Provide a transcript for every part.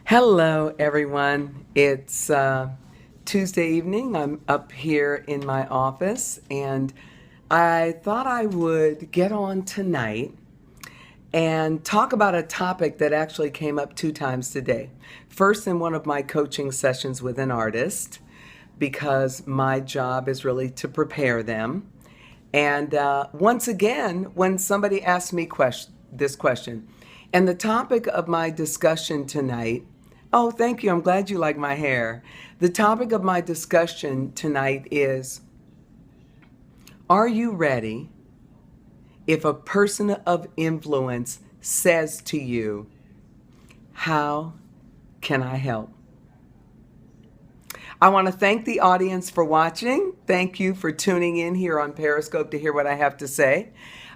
Hello, everyone. It's Tuesday evening. I'm up here in my office, and I thought I would get on tonight and talk about a topic that actually came up two times today. First, in one of my coaching sessions with an artist, because my job is really to prepare them. And once again, when somebody asked me this question, and the topic of my discussion tonight, oh, thank you, I'm glad you like my hair. The topic of my discussion tonight is, are you ready if a person of influence says to you, how can I help? I want to thank the audience for watching. Thank you for tuning in here on Periscope to hear what I have to say.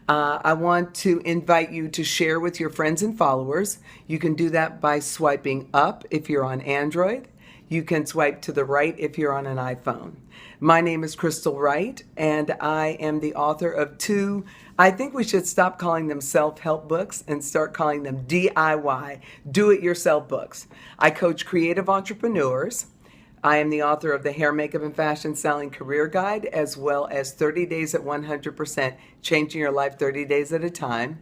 I want to invite you to share with your friends and followers. You can do that by swiping up if you're on Android. You can swipe to the right if you're on an iPhone. My name is Crystal Wright, and I am the author of two, I think we should stop calling them self-help books and start calling them DIY, do-it-yourself books. I coach creative entrepreneurs. I am the author of the Hair, Makeup, and Fashion Styling Career Guide, as well as 30 Days at 100%, Changing Your Life 30 Days at a Time.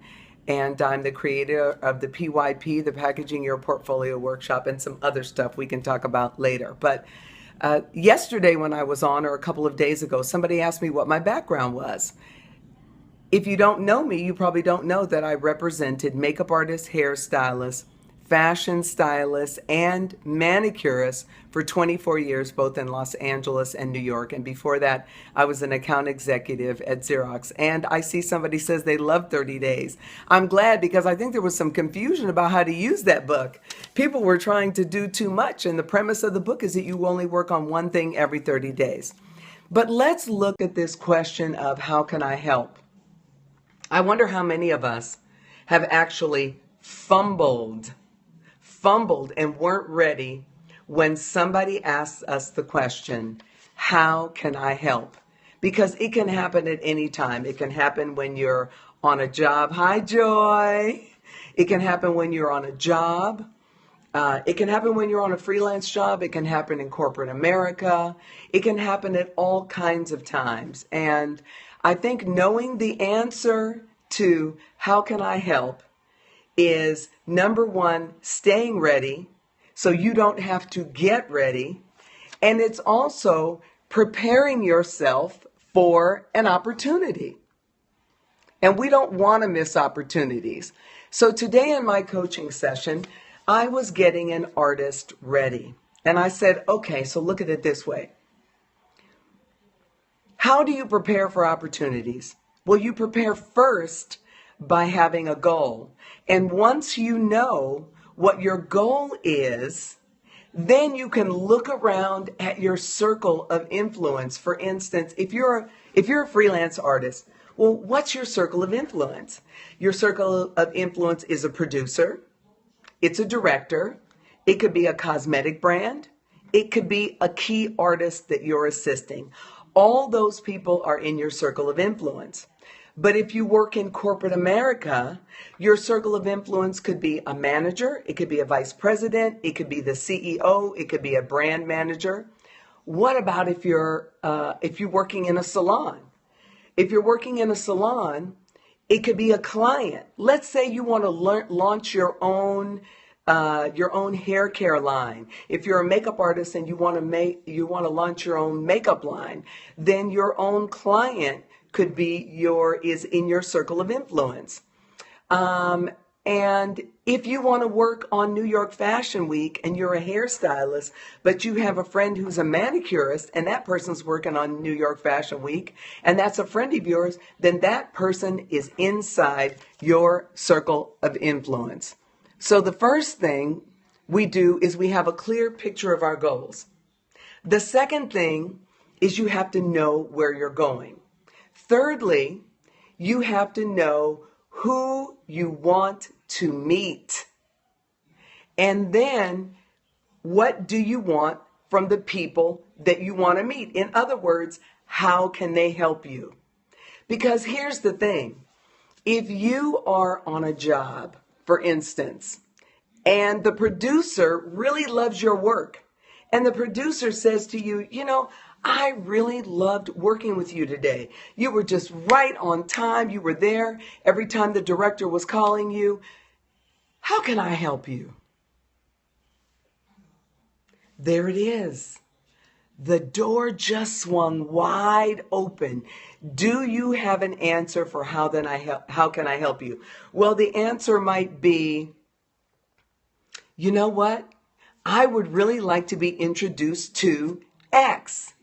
And I'm the creator of the PYP, the Packaging Your Portfolio Workshop, and some other stuff we can talk about later. But yesterday when I was on, or a couple of days ago, somebody asked me what my background was. If you don't know me, you probably don't know that I represented makeup artists, hairstylists, fashion stylists, and manicurists for 24 years, both in Los Angeles and New York. And before that, I was an account executive at Xerox. And I see somebody says they love 30 days. I'm glad, because I think there was some confusion about how to use that book. People were trying to do too much. And the premise of the book is that you only work on one thing every 30 days. But let's look at this question of how can I help? I wonder how many of us have actually fumbled and weren't ready when somebody asks us the question, how can I help? Because it can happen at any time. It can happen when you're on a job. Hi, Joy. It can happen when you're on a job. It can happen when you're on a freelance job. It can happen in corporate America. It can happen at all kinds of times. And I think knowing the answer to how can I help is, number one, staying ready so you don't have to get ready. And it's also preparing yourself for an opportunity. And we don't want to miss opportunities. So today in my coaching session, I was getting an artist ready. And I said, okay, so look at it this way. How do you prepare for opportunities? Well, you prepare first by having a goal. And once you know what your goal is, then you can look around at your circle of influence. For instance, if you're a freelance artist, well, what's your circle of influence? Your circle of influence is a producer, it's a director, it could be a cosmetic brand, it could be a key artist that you're assisting. All those people are in your circle of influence. But if you work in corporate America, your circle of influence could be a manager, it could be a vice president, it could be the CEO, it could be a brand manager. What about if you're working in a salon? If you're working in a salon, it could be a client. Let's say you want to launch your own hair care line. If you're a makeup artist and you want to launch your own makeup line, then your own client could be is in your circle of influence. And if you want to work on New York Fashion Week and you're a hairstylist, but you have a friend who's a manicurist and that person's working on New York Fashion Week and that's a friend of yours, then that person is inside your circle of influence. So the first thing we do is we have a clear picture of our goals. The second thing is you have to know where you're going. Thirdly, you have to know who you want to meet. And then, what do you want from the people that you want to meet? In other words, how can they help you? Because here's the thing. If you are on a job, for instance, and the producer really loves your work. And the producer says to you, I really loved working with you today. You were just right on time. You were there every time the director was calling you. How can I help you? There it is. The door just swung wide open. Do you have an answer for how can I help you? Well, the answer might be, you know what? I would really like to be introduced to X.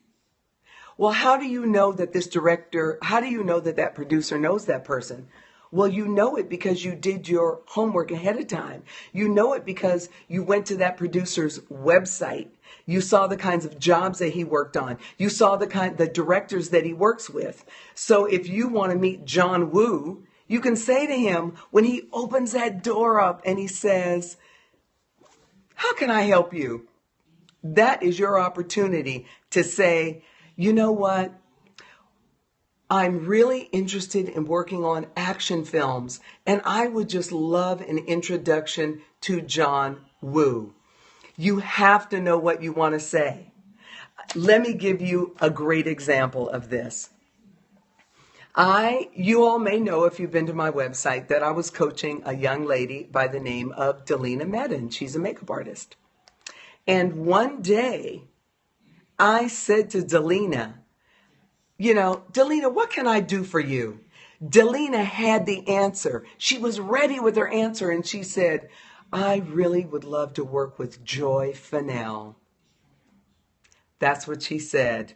Well, how do you know that that producer knows that person? Well, you know it because you did your homework ahead of time. You know it because you went to that producer's website. You saw the kinds of jobs that he worked on. You saw the directors that he works with. So if you want to meet John Woo, you can say to him when he opens that door up and he says, how can I help you? That is your opportunity to say, you know what? I'm really interested in working on action films, and I would just love an introduction to John Woo. You have to know what you want to say. Let me give you a great example of this. You all may know if you've been to my website that I was coaching a young lady by the name of Delina Medin. She's a makeup artist. And one day I said to Delina, Delina, what can I do for you? Delina had the answer. She was ready with her answer, and she said, I really would love to work with Joy Fennell. That's what she said.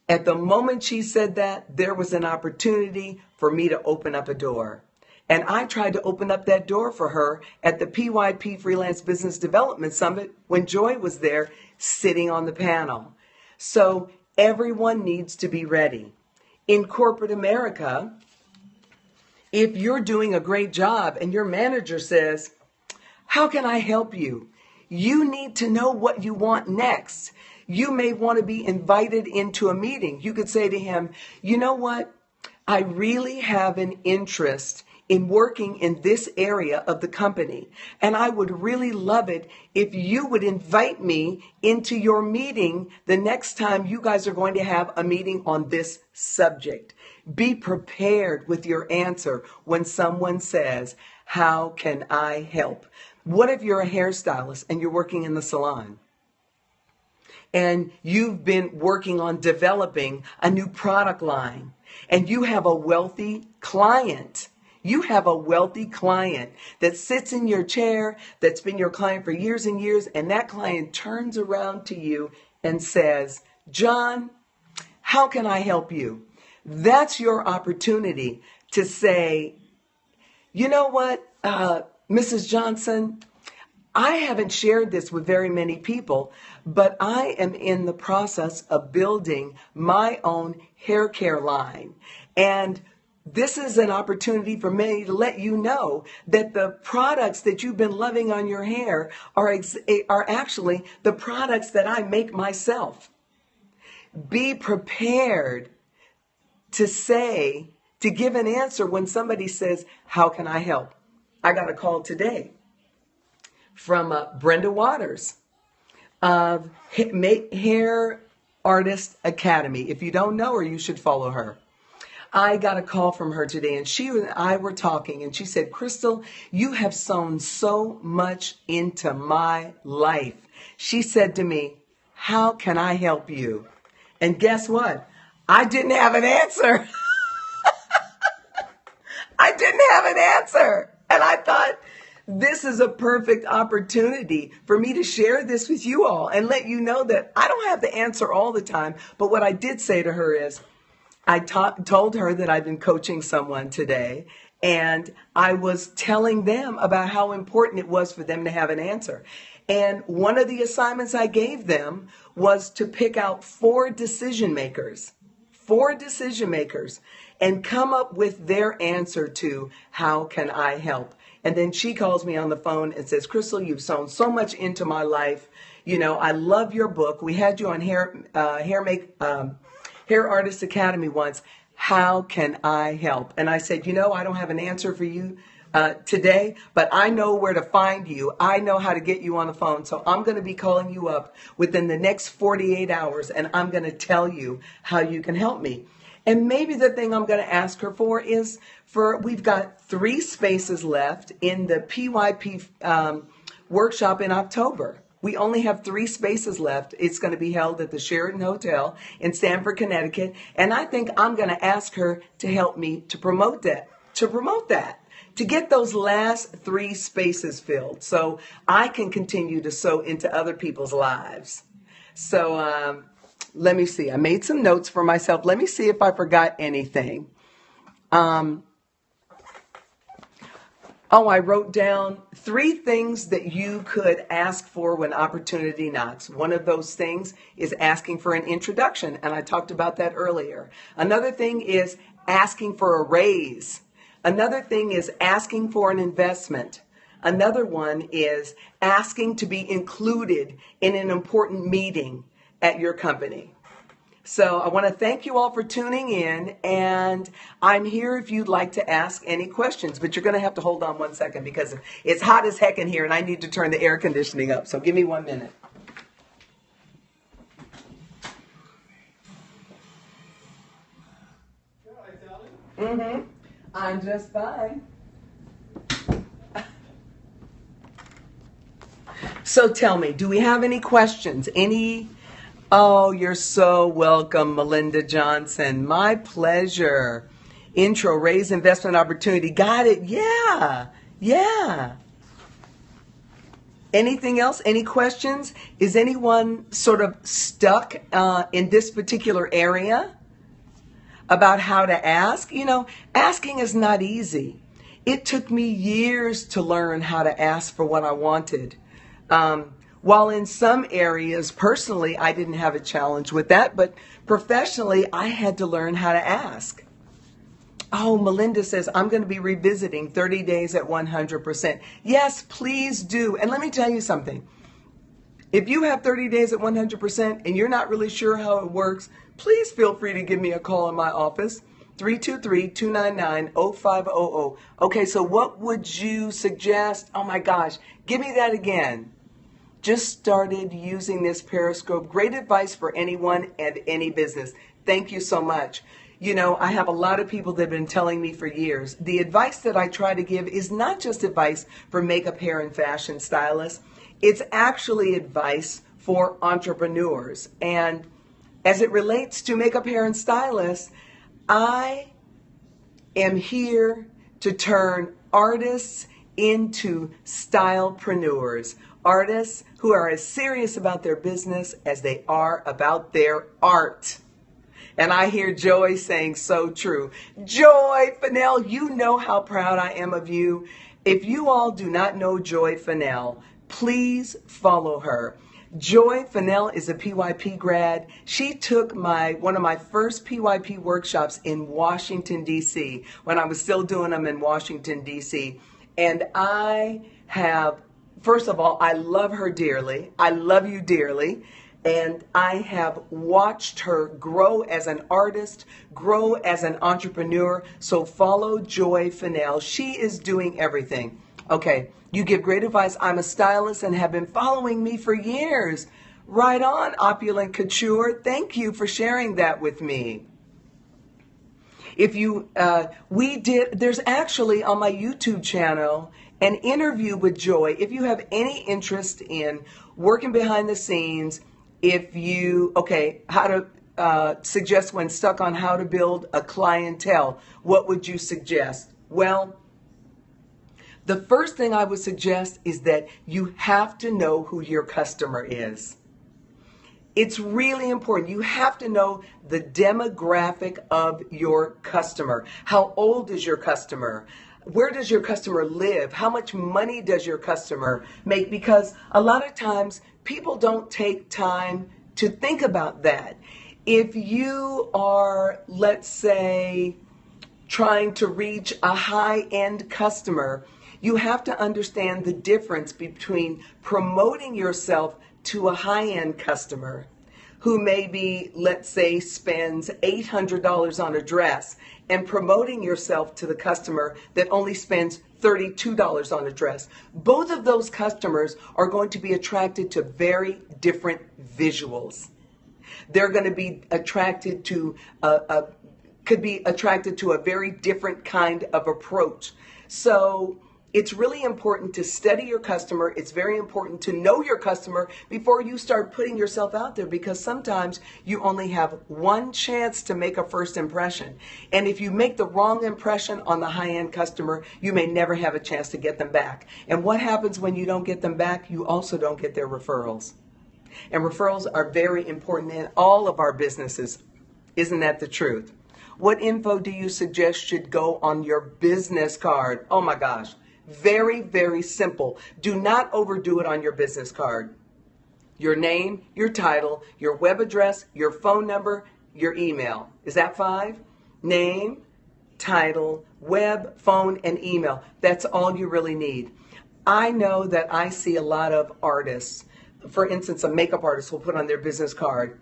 At the moment she said that, there was an opportunity for me to open up a door. And I tried to open up that door for her at the PYP Freelance Business Development Summit when Joy was there sitting on the panel. So everyone needs to be ready. In corporate America, if you're doing a great job and your manager says, how can I help you? You need to know what you want next. You may want to be invited into a meeting. You could say to him, you know what? I really have an interest in working in this area of the company. And I would really love it if you would invite me into your meeting the next time you guys are going to have a meeting on this subject. Be prepared with your answer when someone says, how can I help? What if you're a hairstylist and you're working in the salon? And you've been working on developing a new product line, and you have a wealthy client. You have a wealthy client that sits in your chair, that's been your client for years and years, and that client turns around to you and says, John, how can I help you? That's your opportunity to say, you know what, Mrs. Johnson, I haven't shared this with very many people, but I am in the process of building my own hair care line. And this is an opportunity for me to let you know that the products that you've been loving on your hair are actually the products that I make myself. Be prepared to give an answer when somebody says, how can I help? I got a call today from Brenda Waters of Hair Artist Academy. If you don't know her, you should follow her. I got a call from her today, and she and I were talking, and she said, Crystal, you have sown so much into my life. She said to me, how can I help you? And guess what? I didn't have an answer. I didn't have an answer. And I thought, this is a perfect opportunity for me to share this with you all and let you know that I don't have the answer all the time. But what I did say to her is, I told her that I'd been coaching someone today, and I was telling them about how important it was for them to have an answer. And one of the assignments I gave them was to pick out four decision makers, and come up with their answer to how can I help? And then she calls me on the phone and says, Crystal, you've sown so much into my life. You know, I love your book. We had you on Hair Artist Academy once. How can I help? And I said, I don't have an answer for you, today, but I know where to find you. I know how to get you on the phone. So I'm going to be calling you up within the next 48 hours, and I'm going to tell you how you can help me. And maybe the thing I'm going to ask her for is we've got 3 spaces left in the PYP workshop in October. We only have 3 spaces left. It's going to be held at the Sheraton Hotel in Stamford, Connecticut. And I think I'm going to ask her to help me to promote that, to get those last 3 spaces filled so I can continue to sow into other people's lives. So let me see. I made some notes for myself. Let me see if I forgot anything. I wrote down 3 things that you could ask for when opportunity knocks. One of those things is asking for an introduction, and I talked about that earlier. Another thing is asking for a raise. Another thing is asking for an investment. Another one is asking to be included in an important meeting at your company. So I want to thank you all for tuning in, and I'm here if you'd like to ask any questions, but you're going to have to hold on 1 second because it's hot as heck in here and I need to turn the air conditioning up. So give me 1 minute. Mm-hmm. I'm just fine. So tell me, do we have any questions? Oh, you're so welcome, Melinda Johnson. My pleasure. Intro, raise investment opportunity. Got it. Yeah. Anything else? Any questions? Is anyone sort of stuck in this particular area about how to ask? Asking is not easy. It took me years to learn how to ask for what I wanted. While in some areas, personally, I didn't have a challenge with that, but professionally, I had to learn how to ask. Oh, Melinda says, I'm going to be revisiting 30 days at 100%. Yes, please do. And let me tell you something. If you have 30 days at 100% and you're not really sure how it works, please feel free to give me a call in my office, 323-299-0500. Okay, so what would you suggest? Oh my gosh, give me that again. Just started using this Periscope. Great advice for anyone and any business. Thank you so much. I have a lot of people that have been telling me for years. The advice that I try to give is not just advice for makeup, hair, and fashion stylists. It's actually advice for entrepreneurs. And as it relates to makeup, hair, and stylists, I am here to turn artists into stylepreneurs. Artists who are as serious about their business as they are about their art. And I hear Joy saying so true. Joy Fennell, you know how proud I am of you. If you all do not know Joy Fennell, please follow her. Joy Fennell is a PYP grad. She took one of my first PYP workshops in Washington, D.C. when I was still doing them in Washington, D.C. And first of all, I love her dearly. I love you dearly. And I have watched her grow as an artist, grow as an entrepreneur. So follow Joy Fennell. She is doing everything. Okay, you give great advice. I'm a stylist and have been following me for years. Right on, Opulent Couture. Thank you for sharing that with me. There's actually on my YouTube channel an interview with Joy. If you have any interest in working behind the scenes, how to suggest when stuck on how to build a clientele, what would you suggest? Well, the first thing I would suggest is that you have to know who your customer is. It's really important. You have to know the demographic of your customer. How old is your customer? Where does your customer live? How much money does your customer make? Because a lot of times people don't take time to think about that. If you are, let's say, trying to reach a high-end customer, you have to understand the difference between promoting yourself to a high-end customer who maybe, let's say, spends $800 on a dress, and promoting yourself to the customer that only spends $32 on a dress. Both of those customers are going to be attracted to very different visuals. They're going to be attracted to could be attracted to a very different kind of approach. So it's really important to study your customer. It's very important to know your customer before you start putting yourself out there, because sometimes you only have one chance to make a first impression. And if you make the wrong impression on the high-end customer, you may never have a chance to get them back. And what happens when you don't get them back? You also don't get their referrals. And referrals are very important in all of our businesses. Isn't that the truth? What info do you suggest should go on your business card? Oh my gosh. Very, very simple. Do not overdo it on your business card. Your name, your title, your web address, your phone number, your email. Is that 5? Name, title, web, phone, and email. That's all you really need. I know that I see a lot of artists. For instance, a makeup artist will put on their business card,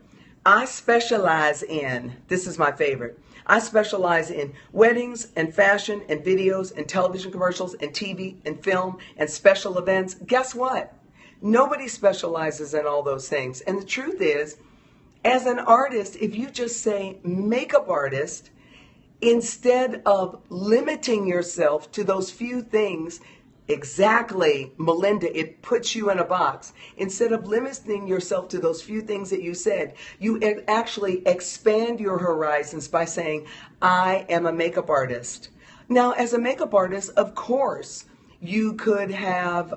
I specialize in, this is my favorite, I specialize in weddings and fashion and videos and television commercials and TV and film and special events. Guess what? Nobody specializes in all those things. And the truth is, as an artist, if you just say makeup artist, instead of limiting yourself to those few things, exactly, Melinda, it puts you in a box. Instead of limiting yourself to those few things that you said, you actually expand your horizons by saying, I am a makeup artist. Now, as a makeup artist, of course, you could have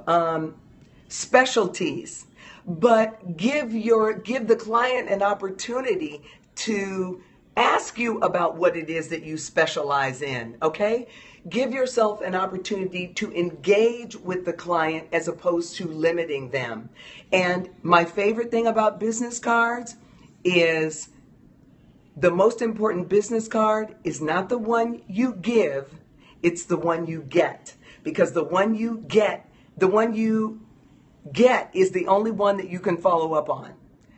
specialties, but give the client an opportunity to ask you about what it is that you specialize in, okay? Give yourself an opportunity to engage with the client as opposed to limiting them. And my favorite thing about business cards is the most important business card is not the one you give, it's the one you get. Because the one you get is the only one that you can follow up on.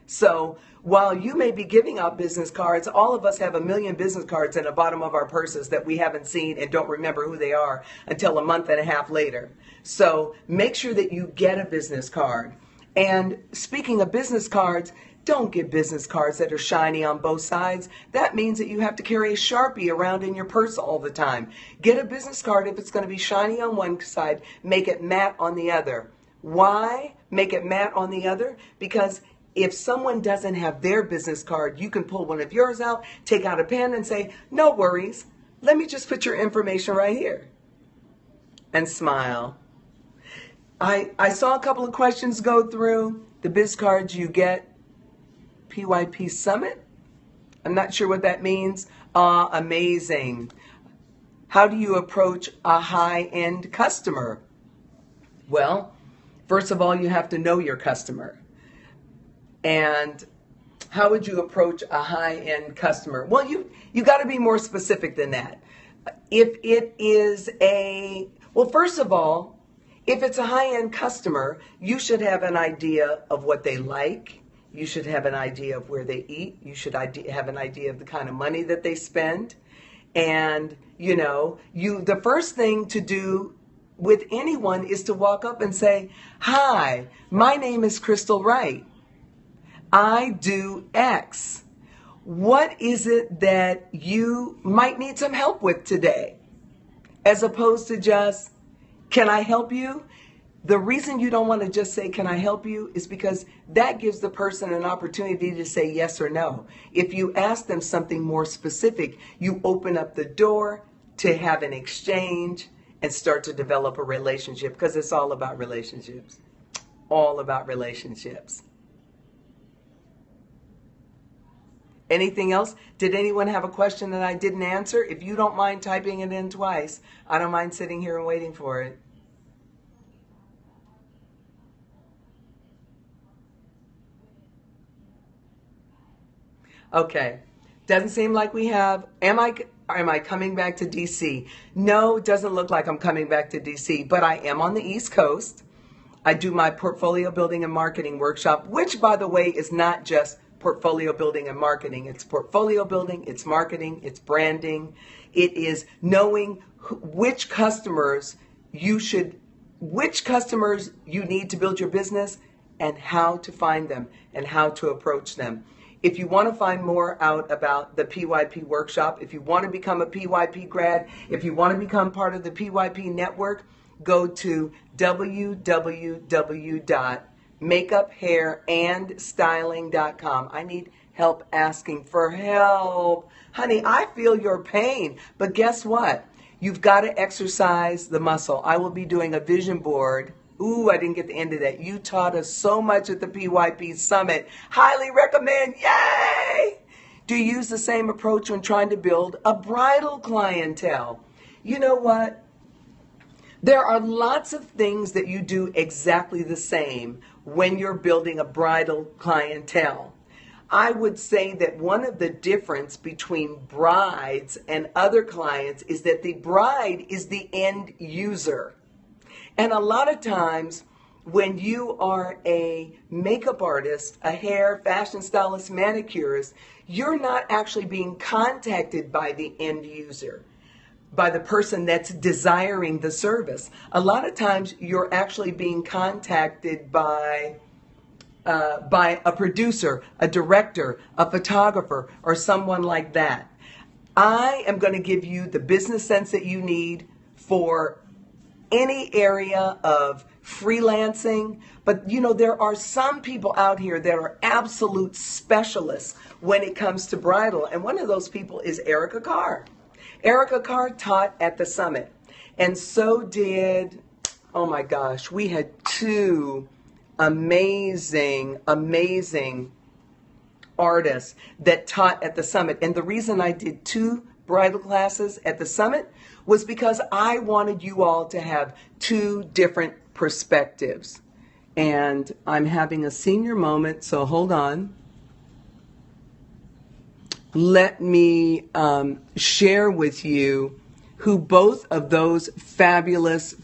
So while you may be giving out business cards, all of us have a million business cards in the bottom of our purses that we haven't seen and don't remember who they are until a month and a half later. So make sure that you get a business card. And speaking of business cards, don't get business cards that are shiny on both sides. That means that you have to carry a Sharpie around in your purse all the time. Get a business card, if it's going to be shiny on one side, make it matte on the other. Why make it matte on the other? Because if someone doesn't have their business card, you can pull one of yours out, take out a pen and say, no worries, let me just put your information right here. And smile. I saw a couple of questions go through. The biz cards you get, PYP Summit. I'm not sure what that means. Amazing. How do you approach a high-end customer? Well, first of all, you have to know your customer. And how would you approach a high-end customer? Well, you got to be more specific than that. If it is well, first of all, if it's a high-end customer, you should have an idea of what they like. You should have an idea of where they eat. You should have an idea of the kind of money that they spend. And, the first thing to do with anyone is to walk up and say, hi, my name is Crystal Wright. I do X. What is it that you might need some help with today? As opposed to just, can I help you? The reason you don't want to just say, can I help you, is because that gives the person an opportunity to say yes or no. If you ask them something more specific, you open up the door to have an exchange and start to develop a relationship, because it's all about relationships. All about relationships. Anything else? Did anyone have a question that I didn't answer? If you don't mind typing it in twice, I don't mind sitting here and waiting for it. Okay. Doesn't seem like we have. Am I coming back to DC? No, doesn't look like I'm coming back to DC, but I am on the East Coast. I do my portfolio building and marketing workshop, which, by the way, is not just portfolio building and marketing. It's portfolio building, it's marketing, it's branding. It is knowing which customers which customers you need to build your business and how to find them and how to approach them. If you want to find more out about the PYP workshop, if you want to become a PYP grad, if you want to become part of the PYP network, go to www.makeuphairandstyling.com. I need help asking for help. Honey, I feel your pain, but guess what? You've got to exercise the muscle. I will be doing a vision board. Ooh, I didn't get the end of that. You taught us so much at the PYP Summit. Highly recommend. Yay! Do you use the same approach when trying to build a bridal clientele? You know what? There are lots of things that you do exactly the same when you're building a bridal clientele. I would say that one of the difference between brides and other clients is that the bride is the end user. And a lot of times when you are a makeup artist, a hair, fashion stylist, manicurist, you're not actually being contacted by the end user, by the person that's desiring the service. A lot of times you're actually being contacted by a producer, a director, a photographer, or someone like that. I am going to give you the business sense that you need for any area of freelancing. But you know, there are some people out here that are absolute specialists when it comes to bridal. And one of those people is Erica Carr. Erica Carr taught at the summit. And so did, oh my gosh, we had two amazing artists that taught at the summit. And the reason I did two bridal classes at the summit was because I wanted you all to have two different perspectives. And I'm having a senior moment, so hold on. Let me share with you who both of those fabulous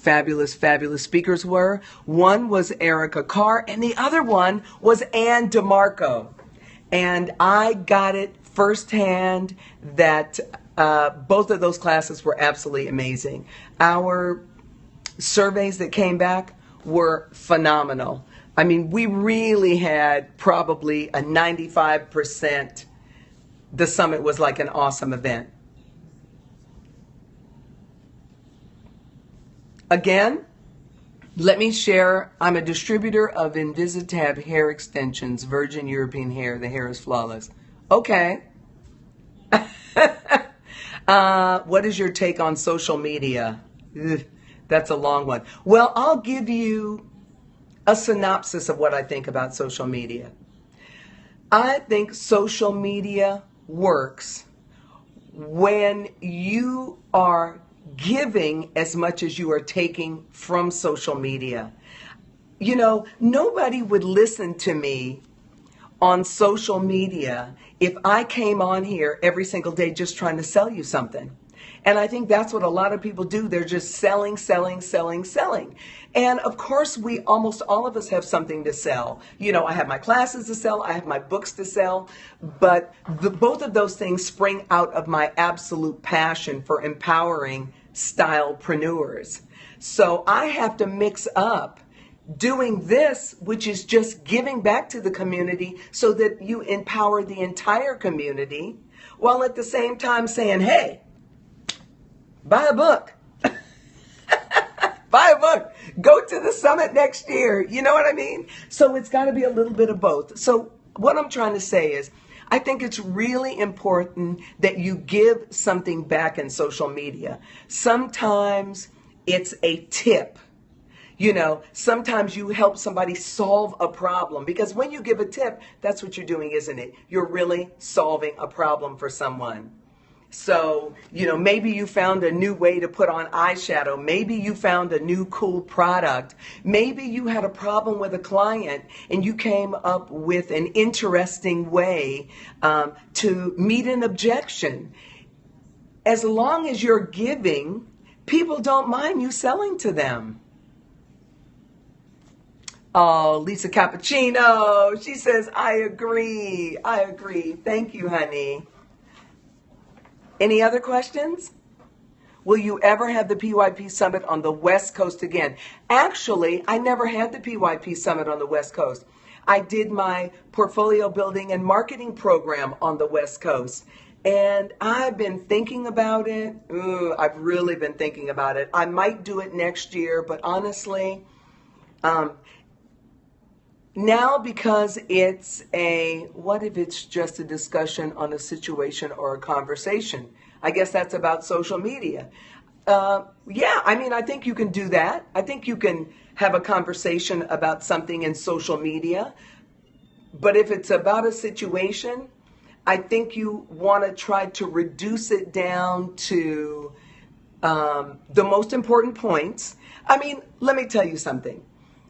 speakers were. One was Erica Carr, and the other one was Ann DeMarco. And I got it firsthand that both of those classes were absolutely amazing. Our surveys that came back were phenomenal. I mean, we really had probably a 95%. The summit was like an awesome event. Again, let me share, I'm a distributor of Invisitab hair extensions, virgin European hair. The hair is flawless. Okay. What is your take on social media? Ugh, that's a long one. Well, I'll give you a synopsis of what I think about social media. I think social media works when you are giving as much as you are taking from social media. You know, nobody would listen to me on social media if I came on here every single day just trying to sell you something. And I think that's what a lot of people do. They're just selling. And of course, almost all of us have something to sell. You know, I have my classes to sell. I have my books to sell. But both of those things spring out of my absolute passion for empowering stylepreneurs. So I have to mix up doing this, which is just giving back to the community so that you empower the entire community, while at the same time saying, hey, buy a book. Buy a book. Go to the summit next year. You know what I mean? So it's got to be a little bit of both. So what I'm trying to say is, I think it's really important that you give something back in social media. Sometimes it's a tip. You know, sometimes you help somebody solve a problem, because when you give a tip, that's what you're doing, isn't it? You're really solving a problem for someone. So, you know, maybe you found a new way to put on eyeshadow. Maybe you found a new cool product. Maybe you had a problem with a client and you came up with an interesting way to meet an objection. As long as you're giving, people don't mind you selling to them. Oh, Lisa Cappuccino, she says, I agree. Thank you, honey. Any other questions? Will you ever have the PYP Summit on the West Coast again? Actually, I never had the PYP Summit on the West Coast. I did my portfolio building and marketing program on the West Coast. And I've been thinking about it. I've really been thinking about it. I might do it next year, but honestly, now because it's what if it's just a discussion on a situation or a conversation? I guess that's about social media. Yeah, I mean, I think you can do that. I think you can have a conversation about something in social media. But if it's about a situation, I think you want to try to reduce it down to the most important points. I mean, let me tell you something.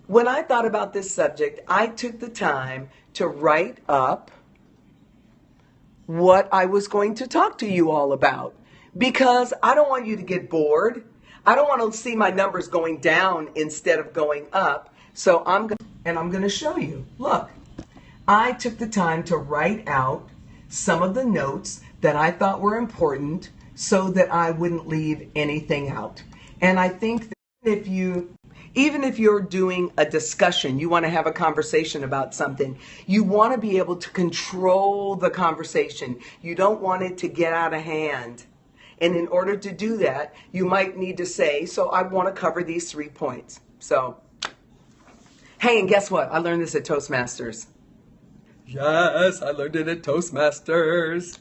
When I thought about this subject, I took the time to write up what I was going to talk to you all about, because I don't want you to get bored. I don't want to see my numbers going down instead of going up. So I'm going to show you. Look, I took the time to write out some of the notes that I thought were important so that I wouldn't leave anything out. And I think that even if you're doing a discussion, you want to have a conversation about something, you want to be able to control the conversation. You don't want it to get out of hand. And in order to do that, you might need to say, so I want to cover these 3 points. So, hey, and guess what? I learned this at Toastmasters. Yes, I learned it at Toastmasters.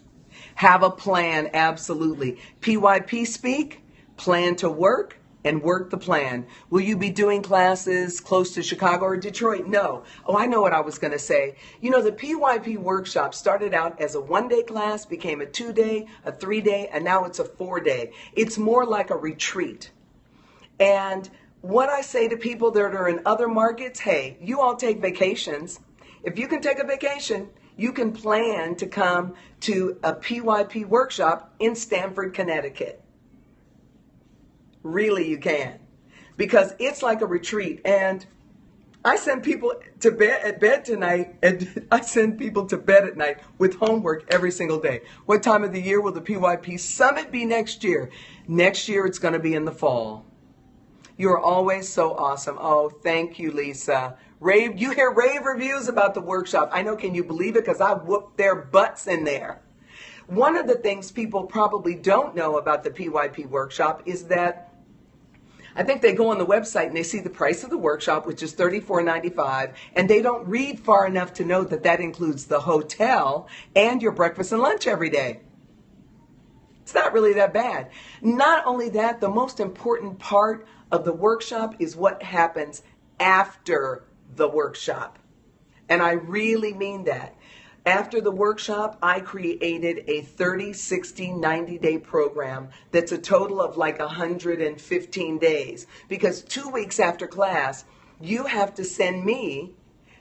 Have a plan, absolutely. PYP speak, plan to work, and work the plan. Will you be doing classes close to Chicago or Detroit? No. Oh, I know what I was going to say. You know, the PYP workshop started out as a 1-day class, became a 2-day, a 3-day, and now it's a 4-day. It's more like a retreat. And what I say to people that are in other markets, hey, you all take vacations. If you can take a vacation, you can plan to come to a PYP workshop in Stamford, Connecticut. Really, you can, because it's like a retreat. And I send people to bed tonight, and I send people to bed at night with homework every single day. What time of the year will the PYP Summit be next year? Next year, it's going to be in the fall. You're always so awesome. Oh, thank you, Lisa. Rave, you hear rave reviews about the workshop. I know, can you believe it? Because I whooped their butts in there. One of the things people probably don't know about the PYP workshop is that I think they go on the website and they see the price of the workshop, which is $34.95, and they don't read far enough to know that that includes the hotel and your breakfast and lunch every day. It's not really that bad. Not only that, the most important part of the workshop is what happens after the workshop. And I really mean that. After the workshop, I created a 30, 60, 90-day program that's a total of like 115 days. Because 2 weeks after class, you have to send me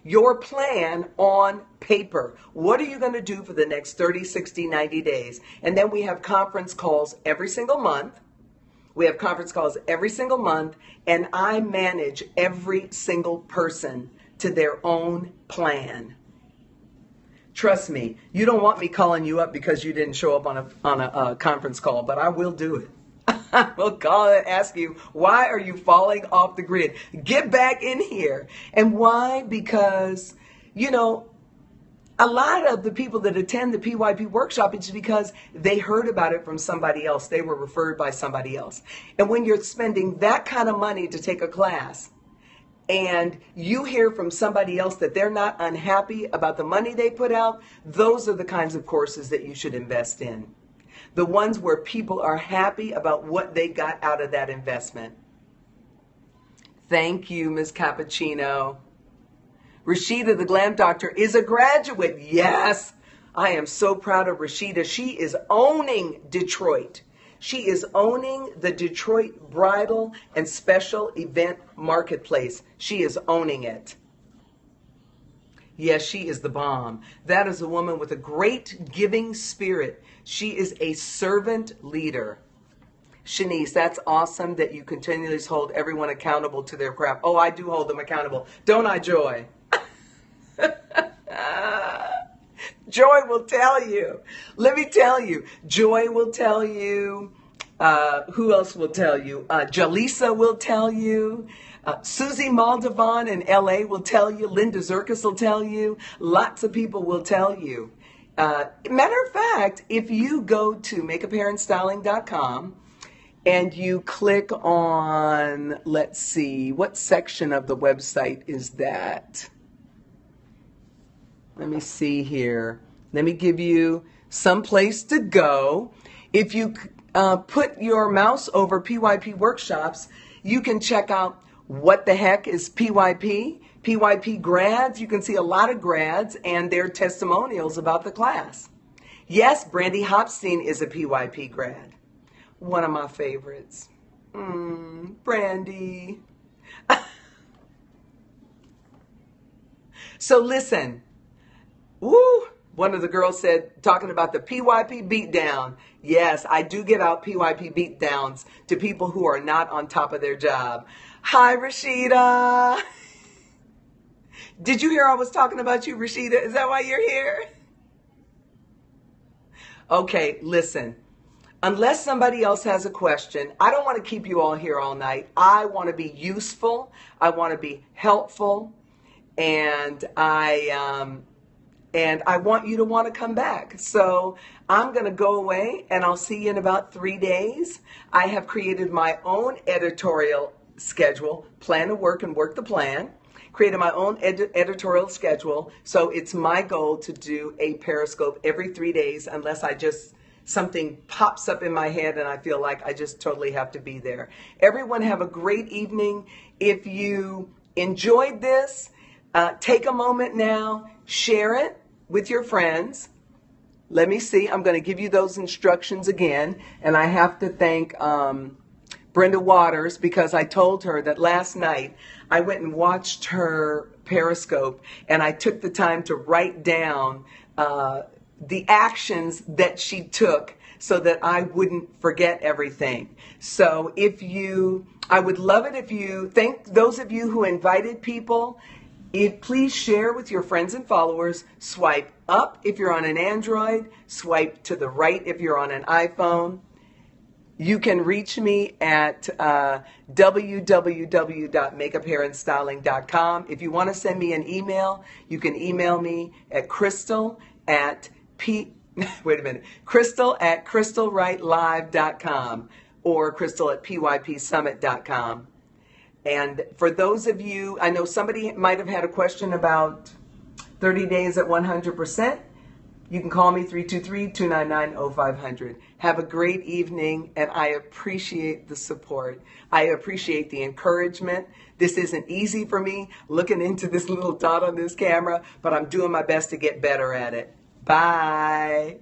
your plan on paper. What are you going to do for the next 30, 60, 90 days? And then we have conference calls every single month. And I manage every single person to their own plan. Trust me, you don't want me calling you up because you didn't show up on a conference call, but I will do it. I will call and ask you, why are you falling off the grid? Get back in here. And why? Because, you know, a lot of the people that attend the PYP workshop, it's because they heard about it from somebody else. They were referred by somebody else. And when you're spending that kind of money to take a class, and you hear from somebody else that they're not unhappy about the money they put out, those are the kinds of courses that you should invest in. The ones where people are happy about what they got out of that investment. Thank you, Ms. Cappuccino. Rashida, the Glam Doctor, is a graduate. Yes, I am so proud of Rashida. She is owning Detroit. She is owning the Detroit bridal and special event marketplace. She is owning it. Yes, she is the bomb. That is a woman with a great giving spirit. She is a servant leader. Shanice, that's awesome that you continually hold everyone accountable to their craft. Oh, I do hold them accountable. Don't I, Joy? Joy will tell you. Let me tell you. Joy will tell you. Who else will tell you? Jaleesa will tell you. Susie Maldovan in LA will tell you. Linda Zerkis will tell you. Lots of people will tell you. Matter of fact, if you go to makeaparentstyling.com and you click on, let's see, what section of the website is that? Let me see here. Let me give you some place to go. If you put your mouse over PYP workshops, you can check out what the heck is PYP. PYP grads, you can see a lot of grads and their testimonials about the class. Yes, Brandy Hopstein is a PYP grad. One of my favorites. Brandy. So listen. Woo! One of the girls said, talking about the PYP beatdown. Yes, I do give out PYP beatdowns to people who are not on top of their job. Hi, Rashida. Did you hear I was talking about you, Rashida? Is that why you're here? Okay, listen. Unless somebody else has a question, I don't want to keep you all here all night. I want to be useful. I want to be helpful. And I want you to want to come back. So I'm going to go away and I'll see you in about 3 days. I have created my own editorial schedule, plan to work and work the plan. Created my own editorial schedule. So it's my goal to do a Periscope every 3 days unless something pops up in my head and I feel like I just totally have to be there. Everyone have a great evening. If you enjoyed this, take a moment now, share it with your friends. Let me see. I'm going to give you those instructions again. And I have to thank Brenda Waters because I told her that last night I went and watched her Periscope and I took the time to write down the actions that she took so that I wouldn't forget everything. So I would love it if you, thank those of you who invited people. Please share with your friends and followers. Swipe up if you're on an Android. Swipe to the right if you're on an iPhone. You can reach me at www.makeaparentstyling.com. If you want to send me an email, you can email me at crystal@crystalwrightlive.com or crystal@pypsummit.com. And for those of you, I know somebody might have had a question about 30 days at 100%. You can call me 323-299-0500. Have a great evening, and I appreciate the support. I appreciate the encouragement. This isn't easy for me, looking into this little dot on this camera, but I'm doing my best to get better at it. Bye.